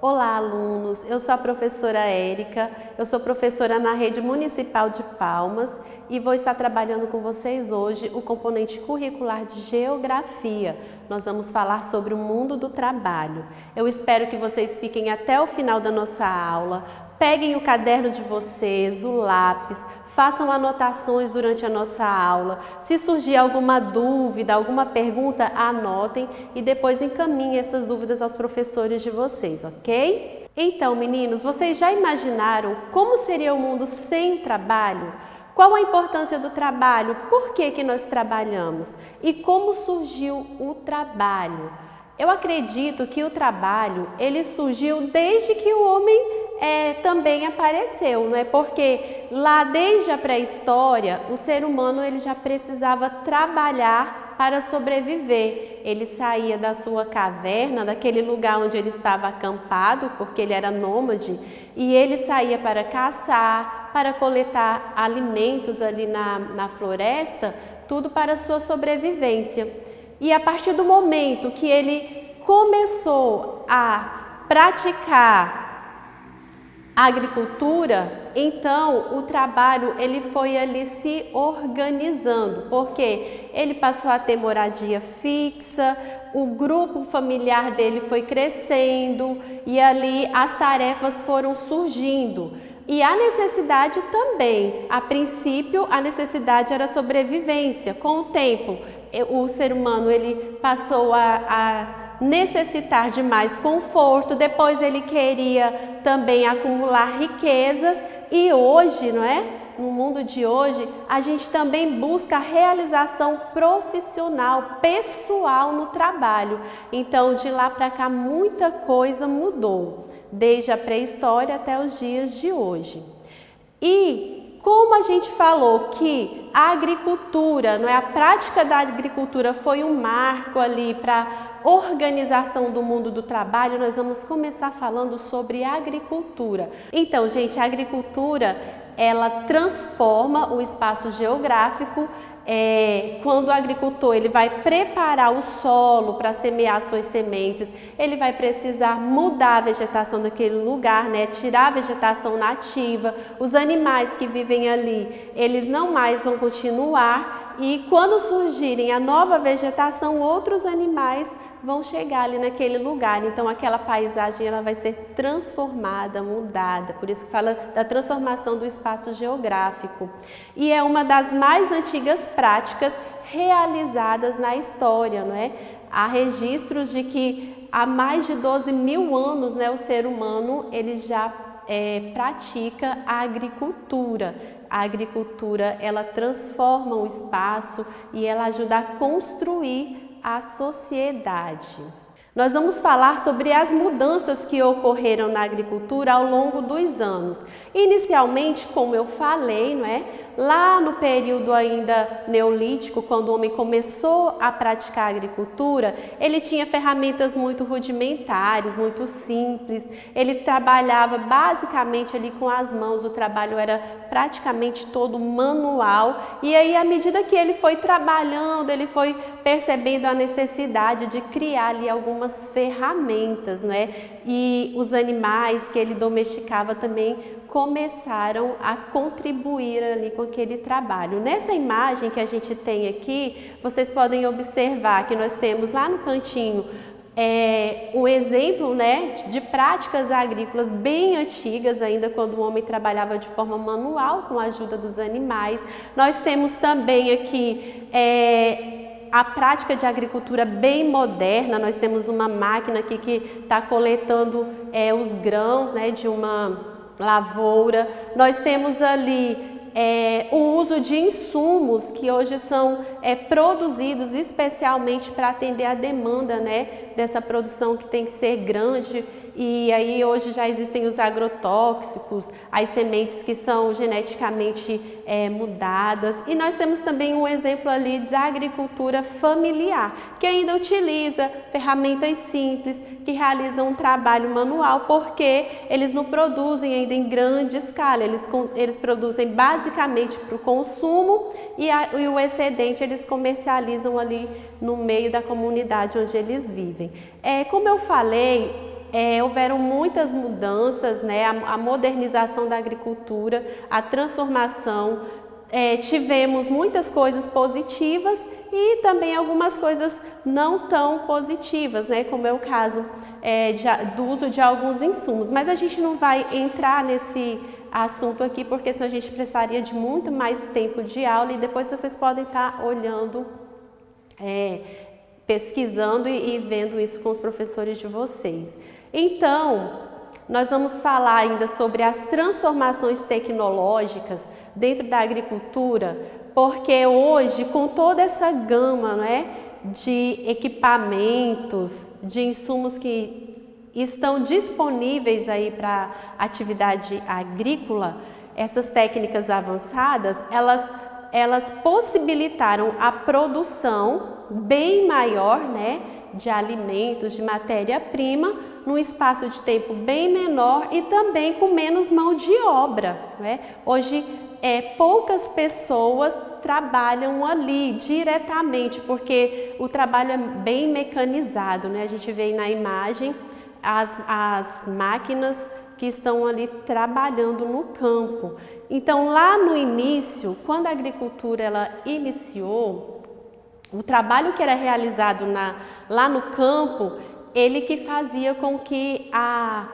Olá, alunos! Eu sou a professora Érica, eu sou professora na Rede Municipal de Palmas e vou estar trabalhando com vocês hoje o componente curricular de Geografia. Nós vamos falar sobre o mundo do trabalho. Eu espero que vocês fiquem até o final da nossa aula, peguem o caderno de vocês, o lápis, façam anotações durante a nossa aula. Se surgir alguma dúvida, alguma pergunta, anotem e depois encaminhem essas dúvidas aos professores de vocês, ok? Então, meninos, vocês já imaginaram como seria o mundo sem trabalho? Qual a importância do trabalho? Por que nós trabalhamos? E como surgiu o trabalho? Eu acredito que o trabalho, ele surgiu desde que o homem também apareceu, não é? Porque lá desde a pré-história, o ser humano ele já precisava trabalhar para sobreviver. Ele saía da sua caverna, daquele lugar onde ele estava acampado, porque ele era nômade, e ele saía para caçar, para coletar alimentos ali na floresta, tudo para a sua sobrevivência. E a partir do momento que ele começou a praticar a agricultura, então o trabalho ele foi ali se organizando, porque ele passou a ter moradia fixa, o grupo familiar dele foi crescendo e ali as tarefas foram surgindo. E a necessidade também, a princípio a necessidade era sobrevivência. Com o tempo, o ser humano ele passou a necessitar de mais conforto, depois ele queria também acumular riquezas e hoje, não é? No mundo de hoje, a gente também busca a realização profissional, pessoal no trabalho. Então, de lá para cá, muita coisa mudou, desde a pré-história até os dias de hoje. E como a gente falou que a agricultura, não é, a prática da agricultura foi um marco ali para a organização do mundo do trabalho, nós vamos começar falando sobre agricultura. Então, gente, a agricultura, ela transforma o espaço geográfico. Quando o agricultor ele vai preparar o solo para semear suas sementes, ele vai precisar mudar a vegetação daquele lugar, né? Tirar a vegetação nativa. Os animais que vivem ali, eles não mais vão continuar e quando surgirem a nova vegetação, outros animais vão chegar ali naquele lugar. Então aquela paisagem ela vai ser transformada, mudada. Por isso que fala da transformação do espaço geográfico. E é uma das mais antigas práticas realizadas na história, não é? Há registros de que há mais de 12 mil anos, né, o ser humano ele já pratica a agricultura. A agricultura ela transforma o espaço e ela ajuda a construir a sociedade. Nós vamos falar sobre as mudanças que ocorreram na agricultura ao longo dos anos. Inicialmente, como eu falei, não é? Lá no período ainda neolítico, quando o homem começou a praticar a agricultura, ele tinha ferramentas muito rudimentares, muito simples. Ele trabalhava basicamente ali com as mãos, o trabalho era praticamente todo manual. E aí, à medida que ele foi trabalhando, ele foi percebendo a necessidade de criar ali algumas ferramentas, né? E os animais que ele domesticava também começaram a contribuir ali com aquele trabalho. Nessa imagem que a gente tem aqui, vocês podem observar que nós temos lá no cantinho um exemplo, né, de práticas agrícolas bem antigas, ainda quando o homem trabalhava de forma manual com a ajuda dos animais. Nós temos também aqui a prática de agricultura bem moderna. Nós temos uma máquina aqui que está coletando os grãos, né, de uma lavoura. Nós temos ali o uso de insumos que hoje são produzidos especialmente para atender a demanda, né, dessa produção que tem que ser grande. E aí hoje já existem os agrotóxicos, as sementes que são geneticamente mudadas. E nós temos também um exemplo ali da agricultura familiar, que ainda utiliza ferramentas simples, que realizam um trabalho manual, porque eles não produzem ainda em grande escala, eles produzem basicamente para o consumo e o excedente eles comercializam ali no meio da comunidade onde eles vivem. Como eu falei, houveram muitas mudanças, né? A modernização da agricultura, a transformação, tivemos muitas coisas positivas e também algumas coisas não tão positivas, né? Como é o caso do uso de alguns insumos. Mas a gente não vai entrar nesse assunto aqui, porque senão a gente precisaria de muito mais tempo de aula e depois vocês podem estar olhando, pesquisando e vendo isso com os professores de vocês. Então, nós vamos falar ainda sobre as transformações tecnológicas dentro da agricultura, porque hoje, com toda essa gama, né, de equipamentos, de insumos que estão disponíveis aí para atividade agrícola, essas técnicas avançadas, elas possibilitaram a produção bem maior, né, de alimentos, de matéria-prima, num espaço de tempo bem menor e também com menos mão de obra, né? Hoje, poucas pessoas trabalham ali diretamente, porque o trabalho é bem mecanizado, né? A gente vê aí na imagem as máquinas que estão ali trabalhando no campo. Então, lá no início, quando a agricultura ela iniciou, o trabalho que era realizado lá no campo, ele que fazia com que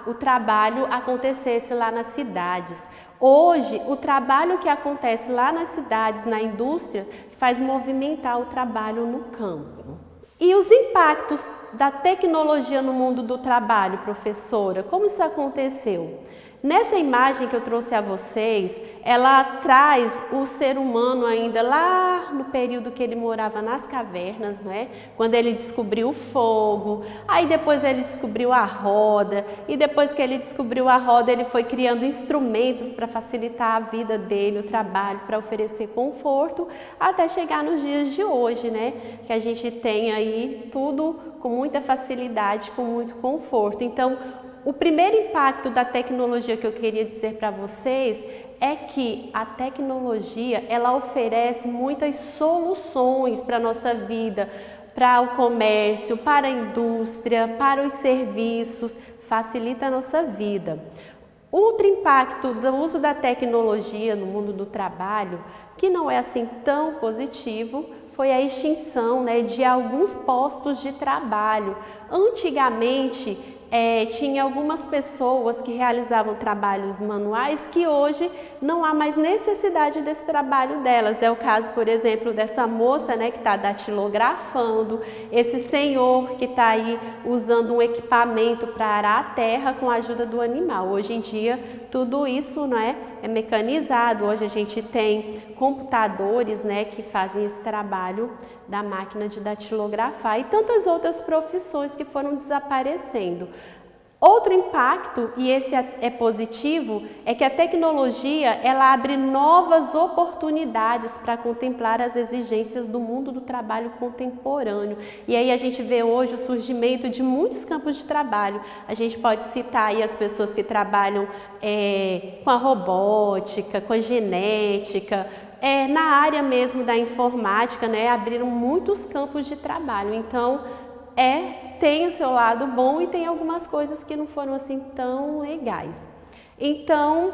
o trabalho acontecesse lá nas cidades. Hoje, o trabalho que acontece lá nas cidades, na indústria, faz movimentar o trabalho no campo. E os impactos da tecnologia no mundo do trabalho, professora, como isso aconteceu? Nessa imagem que eu trouxe a vocês, ela traz o ser humano ainda lá no período que ele morava nas cavernas, né? Quando ele descobriu o fogo, aí depois ele descobriu a roda, e depois que ele descobriu a roda, ele foi criando instrumentos para facilitar a vida dele, o trabalho, para oferecer conforto, até chegar nos dias de hoje, né? Que a gente tem aí tudo com muita facilidade, com muito conforto. Então, o primeiro impacto da tecnologia que eu queria dizer para vocês é que a tecnologia ela oferece muitas soluções para a nossa vida, para o comércio, para a indústria, para os serviços, facilita a nossa vida. Outro impacto do uso da tecnologia no mundo do trabalho, que não é assim tão positivo, foi a extinção, né, de alguns postos de trabalho. Antigamente, tinha algumas pessoas que realizavam trabalhos manuais que hoje não há mais necessidade desse trabalho delas. É o caso, por exemplo, dessa moça, né, que está datilografando, esse senhor que está aí usando um equipamento para arar a terra com a ajuda do animal. Hoje em dia, tudo isso, né, é mecanizado. Hoje a gente tem computadores, né, que fazem esse trabalho da máquina de datilografar e tantas outras profissões que foram desaparecendo. Outro impacto, e esse é positivo, é que a tecnologia ela abre novas oportunidades para contemplar as exigências do mundo do trabalho contemporâneo. E aí a gente vê hoje o surgimento de muitos campos de trabalho. A gente pode citar aí as pessoas que trabalham com a robótica, com a genética, na área mesmo da informática, né, abriram muitos campos de trabalho. Então, tem o seu lado bom e tem algumas coisas que não foram assim tão legais. Então,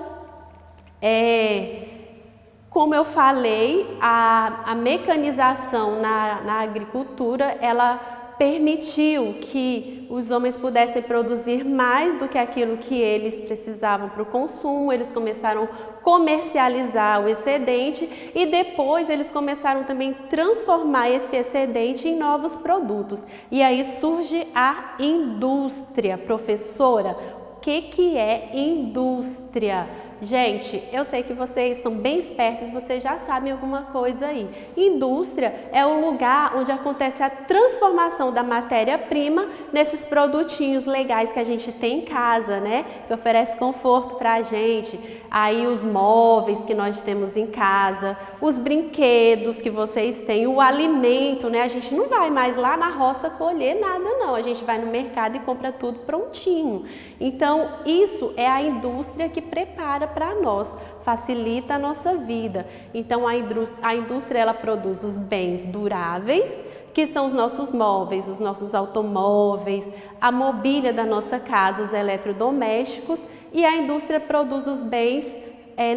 como eu falei, a mecanização na agricultura, ela permitiu que os homens pudessem produzir mais do que aquilo que eles precisavam para o consumo. Eles começaram a comercializar o excedente e depois eles começaram também a transformar esse excedente em novos produtos. E aí surge a indústria. Professora, o que é indústria? Gente, eu sei que vocês são bem espertos, vocês já sabem alguma coisa aí. Indústria é o lugar onde acontece a transformação da matéria-prima nesses produtinhos legais que a gente tem em casa, né? Que oferece conforto para a gente. Aí os móveis que nós temos em casa, os brinquedos que vocês têm, o alimento, né? A gente não vai mais lá na roça colher nada, não. A gente vai no mercado e compra tudo prontinho. Então, isso é a indústria que prepara para nós, facilita a nossa vida. Então, a indústria ela produz os bens duráveis Que são os nossos móveis, os nossos automóveis, a mobília da nossa casa, os eletrodomésticos, e a indústria produz os bens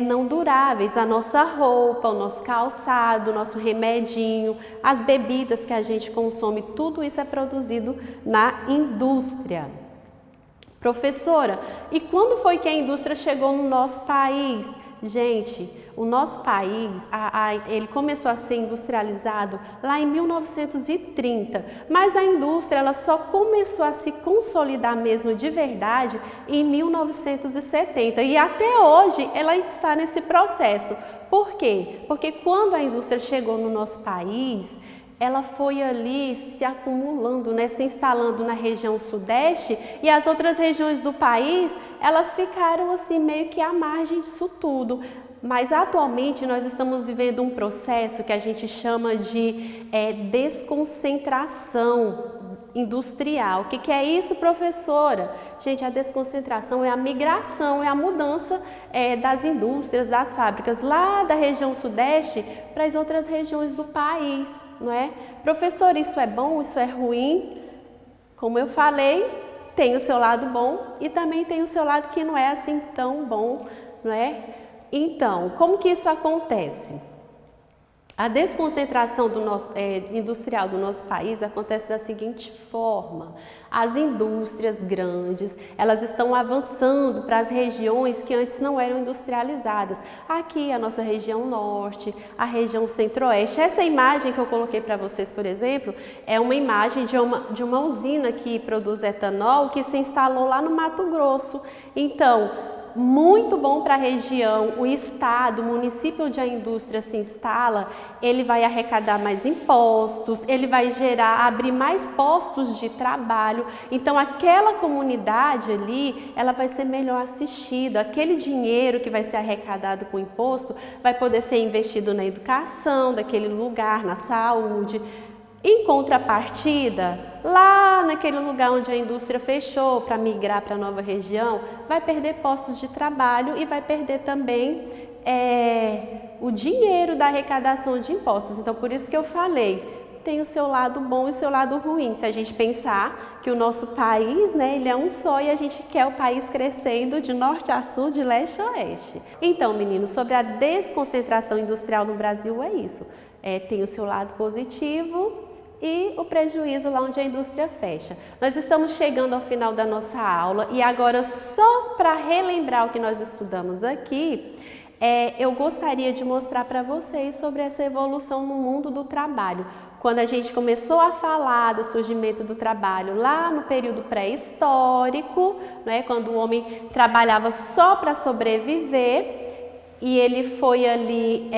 não duráveis, a nossa roupa, o nosso calçado, o nosso remedinho, as bebidas que a gente consome, tudo isso é produzido na indústria. Professora, e quando foi que a indústria chegou no nosso país? Gente, o nosso país, ele começou a ser industrializado lá em 1930, mas a indústria ela só começou a se consolidar mesmo de verdade em 1970 e até hoje ela está nesse processo. Por quê? Porque quando a indústria chegou no nosso país, ela foi ali se acumulando, né, se instalando na região sudeste e as outras regiões do país, elas ficaram assim meio que à margem disso tudo. Mas atualmente nós estamos vivendo um processo que a gente chama de desconcentração industrial. O que é isso, professora? Gente, a desconcentração é a migração, é a mudança das indústrias, das fábricas lá da região sudeste para as outras regiões do país, não é? Professor, isso é bom, isso é ruim? Como eu falei, tem o seu lado bom e também tem o seu lado que não é assim tão bom, não é? Então, como que isso acontece? A desconcentração industrial do nosso país acontece da seguinte forma: as indústrias grandes, elas estão avançando para as regiões que antes não eram industrializadas. Aqui a nossa região norte, a região centro-oeste. Essa imagem que eu coloquei para vocês, por exemplo, é uma imagem de uma usina que produz etanol que se instalou lá no Mato Grosso. Então, muito bom para a região, o estado, o município onde a indústria se instala, ele vai arrecadar mais impostos, ele vai abrir mais postos de trabalho. Então, aquela comunidade ali, ela vai ser melhor assistida. Aquele dinheiro que vai ser arrecadado com imposto vai poder ser investido na educação daquele lugar, na saúde. Em contrapartida, lá naquele lugar onde a indústria fechou para migrar para a nova região, vai perder postos de trabalho e vai perder também o dinheiro da arrecadação de impostos. Então, por isso que eu falei, tem o seu lado bom e o seu lado ruim. Se a gente pensar que o nosso país, né, ele é um só e a gente quer o país crescendo de norte a sul, de leste a oeste. Então, meninos, sobre a desconcentração industrial no Brasil é isso. Tem o seu lado positivo e o prejuízo lá onde a indústria fecha. Nós estamos chegando ao final da nossa aula e agora, só para relembrar o que nós estudamos aqui, eu gostaria de mostrar para vocês sobre essa evolução no mundo do trabalho. Quando a gente começou a falar do surgimento do trabalho lá no período pré-histórico, né, quando o homem trabalhava só para sobreviver e ele foi ali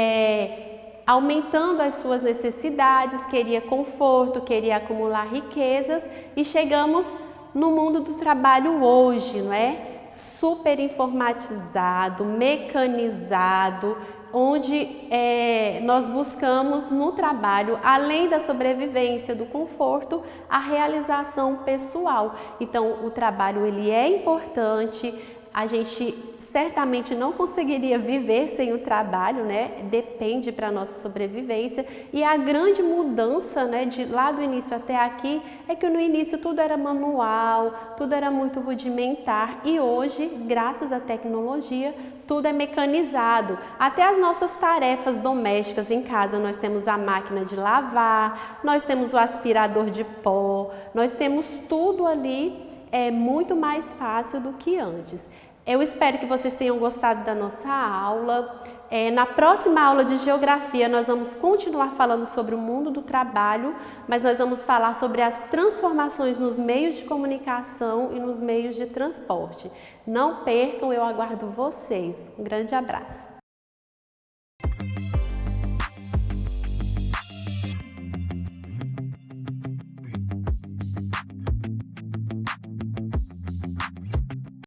aumentando as suas necessidades, queria conforto, queria acumular riquezas e chegamos no mundo do trabalho hoje, não é? Super informatizado, mecanizado, onde nós buscamos no trabalho, além da sobrevivência, do conforto, a realização pessoal. Então, o trabalho ele é importante. A gente certamente não conseguiria viver sem o trabalho, né? Depende para a nossa sobrevivência. E a grande mudança, né, de lá do início até aqui, é que no início tudo era manual, tudo era muito rudimentar e hoje, graças à tecnologia, tudo é mecanizado. Até as nossas tarefas domésticas em casa, nós temos a máquina de lavar, nós temos o aspirador de pó, nós temos tudo ali muito mais fácil do que antes. Eu espero que vocês tenham gostado da nossa aula. Na próxima aula de Geografia, nós vamos continuar falando sobre o mundo do trabalho, mas nós vamos falar sobre as transformações nos meios de comunicação e nos meios de transporte. Não percam, eu aguardo vocês. Um grande abraço.